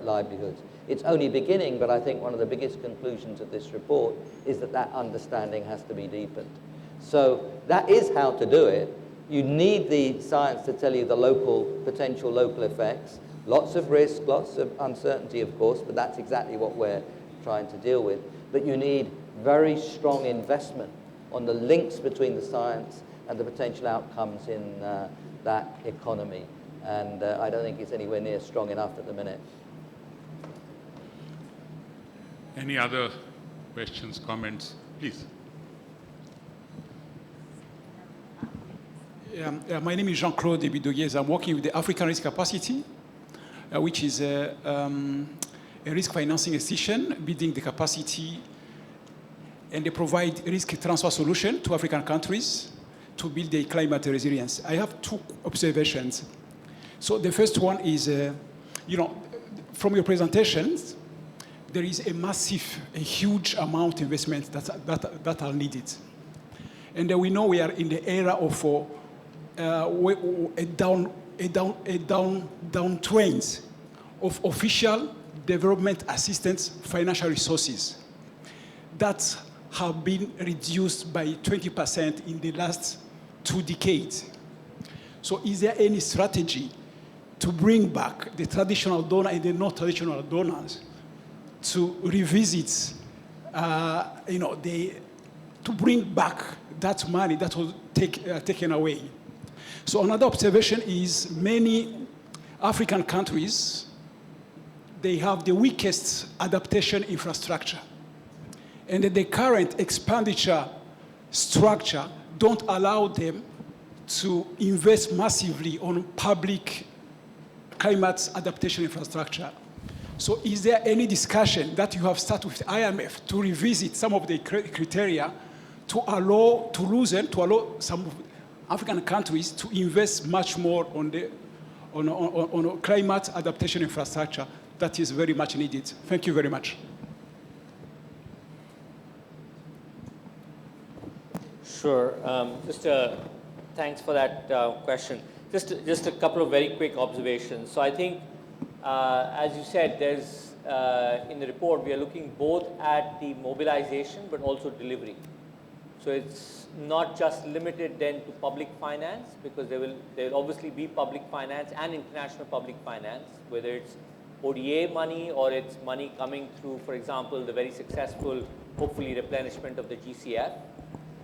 livelihoods. It's only beginning, but I think one of the biggest conclusions of this report is that that understanding has to be deepened. So that is how to do it. You need the science to tell you the potential local effects. Lots of risk, lots of uncertainty, of course, but that's exactly what we're trying to deal with. But you need very strong investment on the links between the science and the potential outcomes in that economy. And I don't think it's anywhere near strong enough at the minute. Any other questions, comments? Please. My name is Jean-Claude Bidoguez. I'm working with the African Risk Capacity, which is a risk financing institution building the capacity, and they provide risk transfer solution to African countries to build their climate resilience. I have two observations. So the first one is, from your presentations, there is a huge amount of investment that are needed. And we know we are in the era of a downtrend of official development assistance financial resources that have been reduced by 20% in the last 2 decades. So is there any strategy to bring back the traditional donor and the non-traditional donors to revisit, to bring back that money that was taken away? So another observation is many African countries, they have the weakest adaptation infrastructure. And the current expenditure structure don't allow them to invest massively on public climate adaptation infrastructure. So is there any discussion that you have started with IMF to revisit some of the criteria to allow some African countries to invest much more on climate adaptation infrastructure that is very much needed? Thank you very much. Sure. Thanks for that question. Just a couple of very quick observations. So I think, as you said, there's in the report we are looking both at the mobilization but also delivery. So it's not just limited then to public finance, because there will obviously be public finance and international public finance, whether it's ODA money or it's money coming through, for example, the very successful, hopefully, replenishment of the GCF.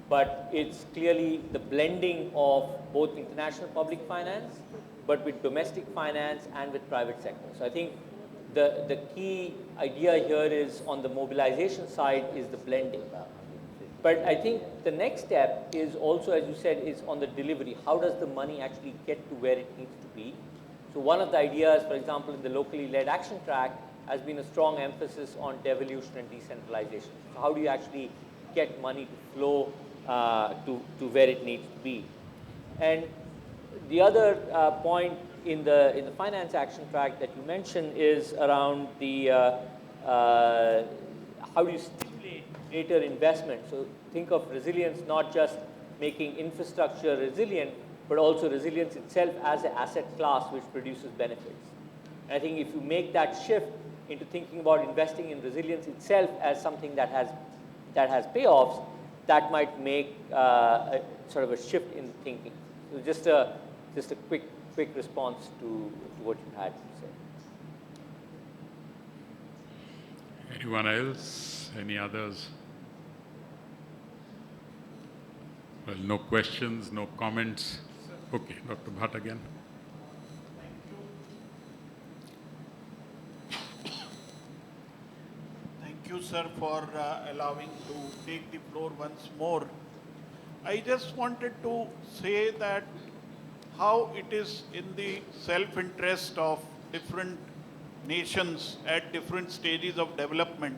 But it's clearly the blending of both international public finance, but with domestic finance and with private sector. So I think the key idea here is on the mobilization side is the blending. But I think the next step is also, as you said, is on the delivery. How does the money actually get to where it needs to be? So one of the ideas, for example, in the locally led action track has been a strong emphasis on devolution and decentralization. So how do you actually get money to flow to where it needs to be? And the other point in the finance action track that you mentioned is around the how do you stimulate greater investment? So think of resilience not just making infrastructure resilient, but also resilience itself as an asset class which produces benefits. And I think if you make that shift into thinking about investing in resilience itself as something that has payoffs, that might make a sort of a shift in thinking. So just a quick response to what you had to say. Anyone else? Any others? Well, no questions, no comments. Okay, Dr. Bhatt again. Thank you, sir, for allowing to take the floor once more. I just wanted to say that how it is in the self-interest of different nations at different stages of development.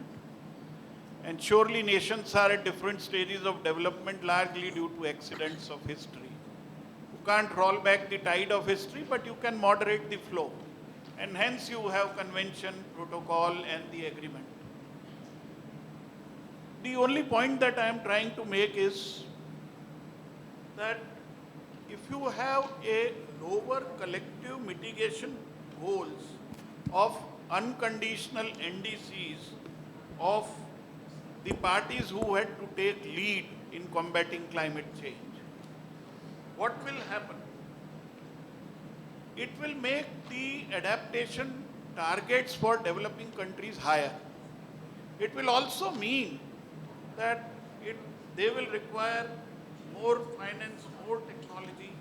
And surely nations are at different stages of development largely due to accidents of history. You can't roll back the tide of history, but you can moderate the flow. And hence you have convention, protocol, and the agreement. The only point that I am trying to make is that if you have a lower collective mitigation goals of unconditional NDCs of the parties who had to take lead in combating climate change, what will happen? It will make the adaptation targets for developing countries higher. It will also mean that they will require more finance, more technology,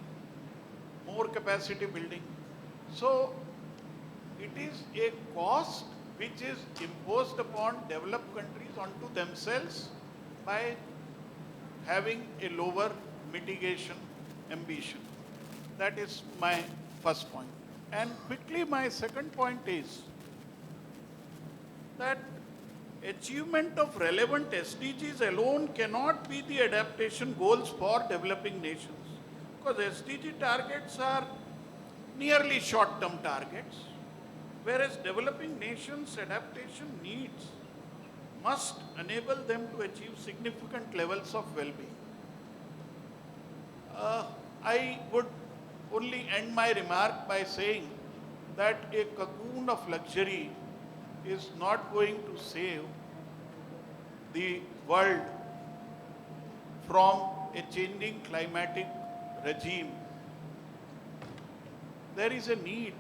more capacity building. So it is a cost which is imposed upon developed countries onto themselves by having a lower mitigation ambition. That is my first point. And quickly, my second point is that achievement of relevant SDGs alone cannot be the adaptation goals for developing nations, because SDG targets are nearly short-term targets, whereas developing nations' adaptation needs must enable them to achieve significant levels of well-being. I would only end my remark by saying that a cocoon of luxury is not going to save the world from a changing climatic regime. There is a need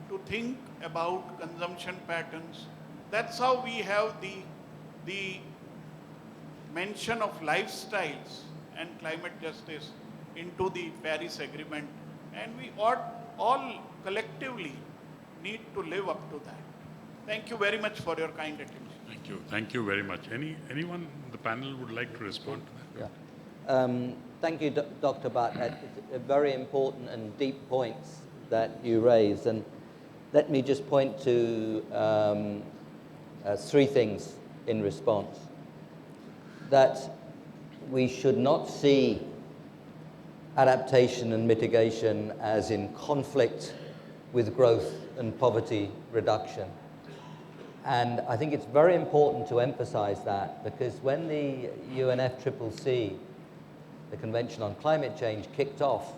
to think about consumption patterns. That's how we have the mention of lifestyles and climate justice into the Paris Agreement, and we ought all collectively need to live up to that. Thank you very much for your kind attention. Thank you. Thank you very much. Anyone in the panel would like to respond to that? Yeah. Thank you, Dr. Bhatt. It's very important and deep points that you raised. And let me just point to three things in response. That we should not see adaptation and mitigation as in conflict with growth and poverty reduction. And I think it's very important to emphasize that, because when the UNFCCC, the Convention on Climate Change, kicked off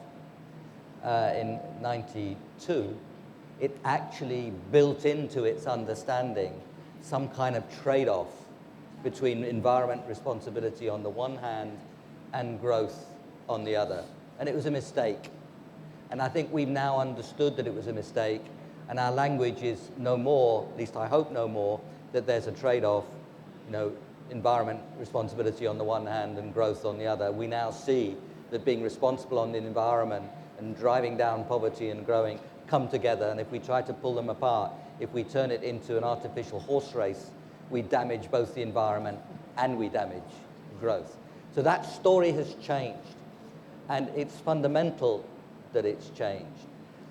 in '92, it actually built into its understanding some kind of trade-off between environment responsibility on the one hand and growth on the other. And it was a mistake. And I think we've now understood that it was a mistake, and our language is no more, at least I hope no more, that there's a trade-off, environment responsibility on the one hand and growth on the other. We now see that being responsible on the environment and driving down poverty and growing come together, and if we try to pull them apart, if we turn it into an artificial horse race, we damage both the environment and we damage growth. So that story has changed, and it's fundamental that it's changed.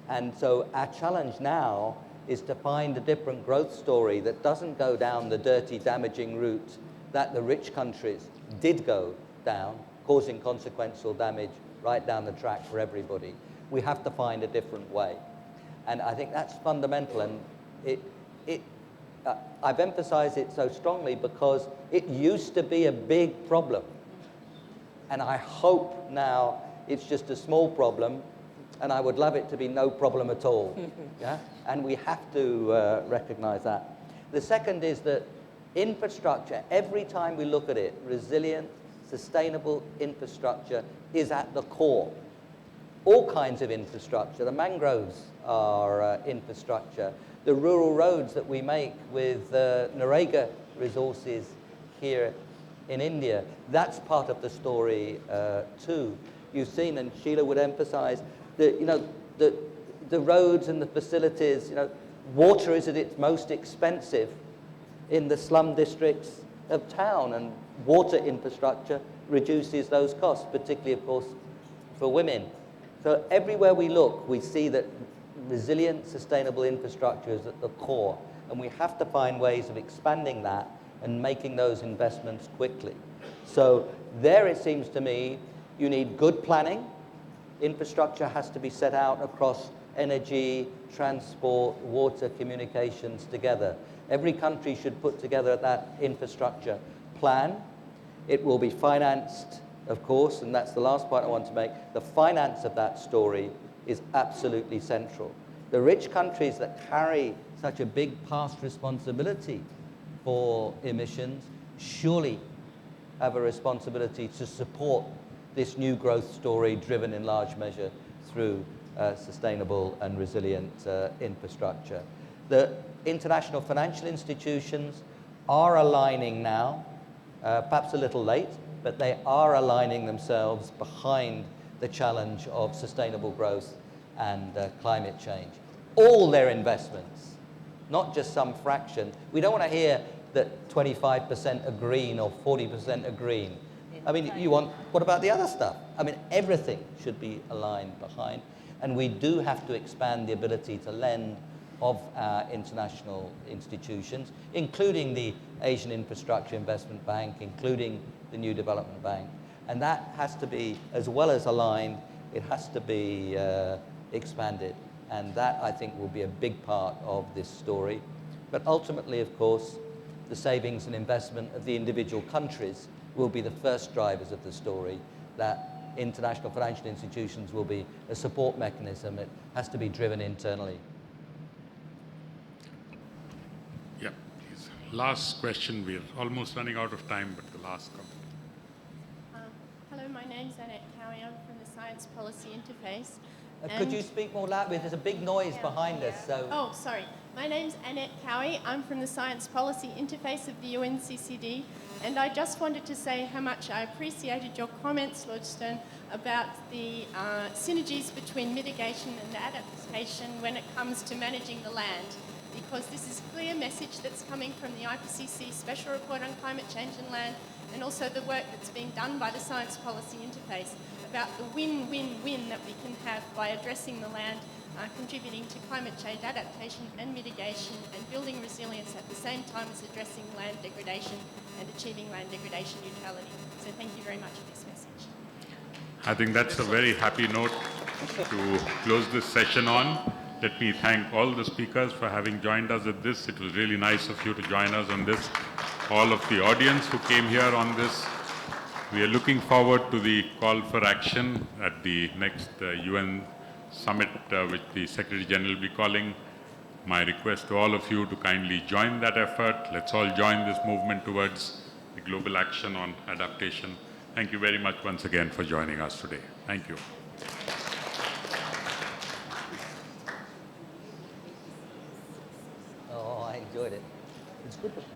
And so our challenge now is to find a different growth story that doesn't go down the dirty, damaging route that the rich countries did go down, causing consequential damage right down the track for everybody. We have to find a different way. And I think that's fundamental, and I've emphasized it so strongly because it used to be a big problem. And I hope now it's just a small problem, and I would love it to be no problem at all. Yeah? And we have to recognize that. The second is that infrastructure, every time we look at it, resilient, sustainable infrastructure is at the core. All kinds of infrastructure. The mangroves are infrastructure. The rural roads that we make with Narega resources here in India, that's part of the story too. You've seen, and Sheila would emphasize, that the roads and the facilities, water is at its most expensive in the slum districts of town, and water infrastructure reduces those costs, particularly, of course, for women. So everywhere we look, we see that resilient, sustainable infrastructure is at the core, and we have to find ways of expanding that and making those investments quickly. So there, it seems to me, you need good planning. Infrastructure has to be set out across energy, transport, water, communications together. Every country should put together that infrastructure plan. It will be financed, of course, and that's the last point I want to make. The finance of that story is absolutely central. The rich countries that carry such a big past responsibility for emissions, surely have a responsibility to support this new growth story driven in large measure through sustainable and resilient infrastructure. The international financial institutions are aligning now, perhaps a little late, but they are aligning themselves behind the challenge of sustainable growth and climate change. All their investments, not just some fraction. We don't want to hear that 25% are green or 40% are green. I mean, what about the other stuff? I mean, everything should be aligned behind. And we do have to expand the ability to lend of our international institutions, including the Asian Infrastructure Investment Bank, including the New Development Bank. And that has to be, as well as aligned, it has to be expanded. And that, I think, will be a big part of this story. But ultimately, of course, the savings and investment of the individual countries will be the first drivers of the story. That international financial institutions will be a support mechanism. It has to be driven internally. Yeah, please. Last question. We're almost running out of time, but the last comment. Hello, my name's Annette Cowie. I'm from the Science Policy Interface. Could you speak more loudly? There's a big noise behind us. So. Oh, sorry. My name's Annette Cowie. I'm from the Science Policy Interface of the UNCCD. And I just wanted to say how much I appreciated your comments, Lord Stern, about the synergies between mitigation and adaptation when it comes to managing the land. Because this is a clear message that's coming from the IPCC Special Report on Climate Change and Land, and also the work that's being done by the Science Policy Interface about the win-win-win that we can have by addressing the land, contributing to climate change adaptation and mitigation, and building resilience at the same time as addressing land degradation and achieving land degradation neutrality. So thank you very much for this message. I think that's a very happy note to close this session on. Let me thank all the speakers for having joined us at this. It was really nice of you to join us on this. All of the audience who came here on this. We are looking forward to the call for action at the next UN summit, which the Secretary General will be calling. My request to all of you to kindly join that effort. Let's all join this movement towards the global action on adaptation. Thank you very much once again for joining us today. Thank you. Oh, I enjoyed it. It's good.